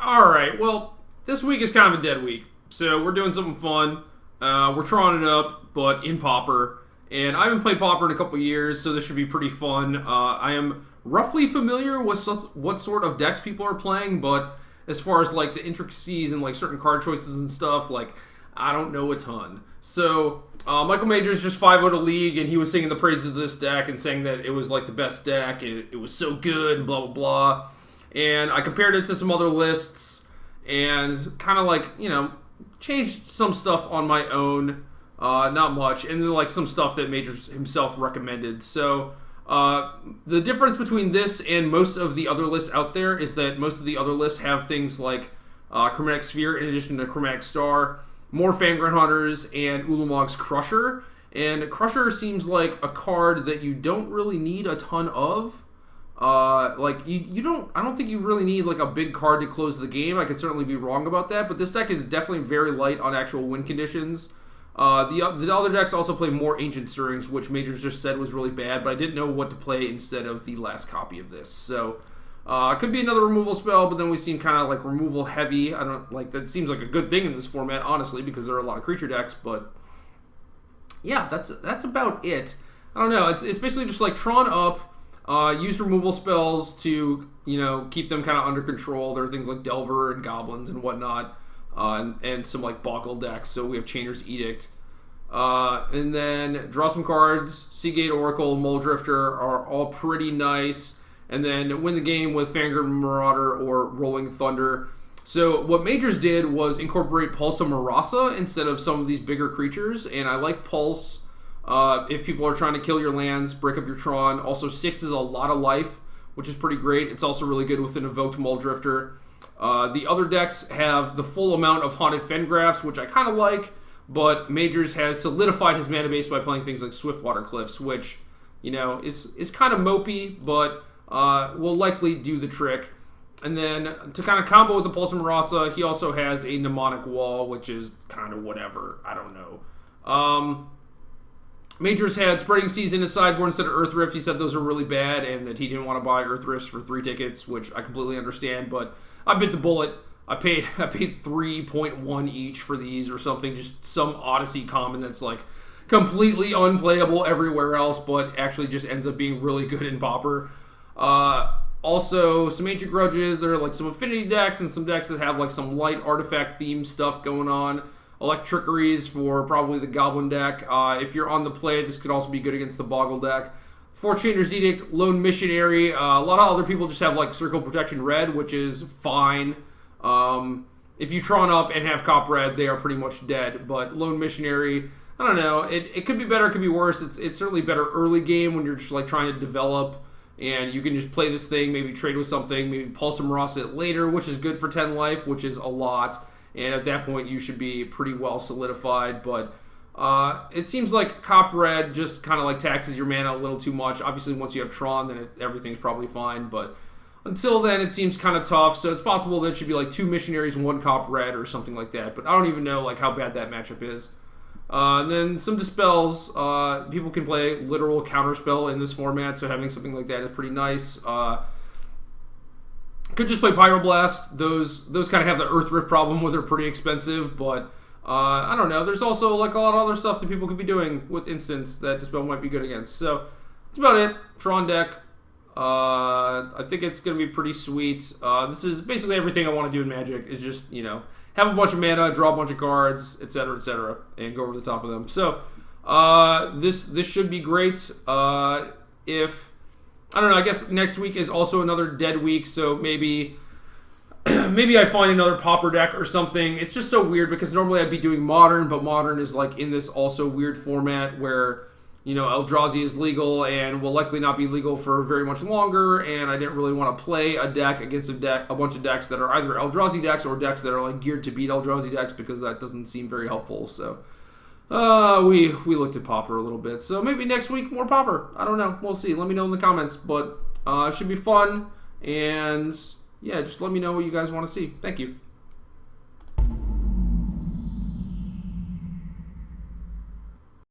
Alright, well, this week is kind of a dead week. So we're doing something fun. We're trying it up, but in Pauper. And I haven't played Pauper in a couple years, so this should be pretty fun. I am roughly familiar with what sort of decks people are playing, but as far as like the intricacies and like certain card choices and stuff, like I don't know a ton. So Michael Majors just 5-0'd a league, and he was singing the praises of this deck and saying that it was like the best deck, and it was so good, and blah blah blah. And I compared it to some other lists, and kind of like changed some stuff on my own. Not much, and then like some stuff that Majors himself recommended. So the difference between this and most of the other lists out there is that most of the other lists have things like Chromatic Sphere in addition to Chromatic Star, more Fangren Hunters, and Ulamog's Crusher. And Crusher seems like a card that you don't really need a ton of. Like you don't. I don't think you really need like a big card to close the game. I could certainly be wrong about that, but this deck is definitely very light on actual win conditions. The other decks also play more Ancient Stirrings, which Majors just said was really bad, but I didn't know what to play instead of the last copy of this. So it could be another removal spell, but then we seem kind of like removal heavy. I don't like that. Seems like a good thing in this format, honestly, because there are a lot of creature decks. But yeah, that's about it. I don't know. It's basically just like Tron up. Use removal spells to keep them kind of under control. There are things like Delver and Goblins and whatnot. And some like Boggle decks. So we have Chainer's Edict. And then draw some cards. Seagate Oracle, Muldrifter are all pretty nice. And then win the game with Fangren Marauder or Rolling Thunder. So what Majors did was incorporate Pulse of Marasa instead of some of these bigger creatures. And I like Pulse if people are trying to kill your lands, break up your Tron. Also 6 is a lot of life, which is pretty great. It's also really good with an Evoked Muldrifter. The other decks have the full amount of Haunted Fengraphs, which I kind of like, but Majors has solidified his mana base by playing things like Swiftwater Cliffs, which, is kind of mopey, but will likely do the trick. And then to kind of combo with the Pulse of Marasa, he also has a Mnemonic Wall, which is kind of whatever. I don't know. Majors had Spreading Seas in his sideboard instead of Earth Rift. He said those are really bad and that he didn't want to buy Earth Rifts for 3 tickets, which I completely understand, but I bit the bullet. I paid 3.1 each for these or something, just some Odyssey common that's like completely unplayable everywhere else, but actually just ends up being really good in Pauper. Also, some Ancient Grudges. There are like some Affinity decks and some decks that have like some light artifact themed stuff going on. Electrickeries for probably the Goblin deck. If you're on the play, this could also be good against the Boggle deck. 4 Chainer's Edict, Lone Missionary. A lot of other people just have like Circle Protection Red, which is fine. If you Tron up and have Cop Red, they are pretty much dead. But Lone Missionary, I don't know. It could be better, it could be worse. It's certainly better early game when you're just like trying to develop. And you can just play this thing, maybe trade with something, maybe Pulse and Marasa it later, which is good for 10 life, which is a lot. And at that point, you should be pretty well solidified. But it seems like Cop Red just kind of like taxes your mana a little too much. Obviously, once you have Tron, then everything's probably fine. But until then, it seems kind of tough. So it's possible that it should be like 2 Missionaries, 1 Cop Red or something like that. But I don't even know like how bad that matchup is. And then some Dispels. People can play literal Counterspell in this format, so having something like that is pretty nice. Could just play Pyroblast. Those kind of have the Earth Rift problem where they're pretty expensive, but I don't know. There's also like a lot of other stuff that people could be doing with instants that Dispel might be good against. So that's about it. Tron deck. I think it's going to be pretty sweet. This is basically everything I want to do in Magic is just, have a bunch of mana, draw a bunch of cards, etc., and go over the top of them. So this should be great. I don't know, I guess next week is also another dead week, so maybe I find another Pauper deck or something. It's just so weird because normally I'd be doing Modern, but Modern is like in this also weird format where, Eldrazi is legal and will likely not be legal for very much longer, and I didn't really want to play a deck against a bunch of decks that are either Eldrazi decks or decks that are like geared to beat Eldrazi decks because that doesn't seem very helpful, so we looked at Pauper a little bit. So maybe next week, more Pauper. I don't know. We'll see. Let me know in the comments. But it should be fun. And yeah, just let me know what you guys want to see. Thank you.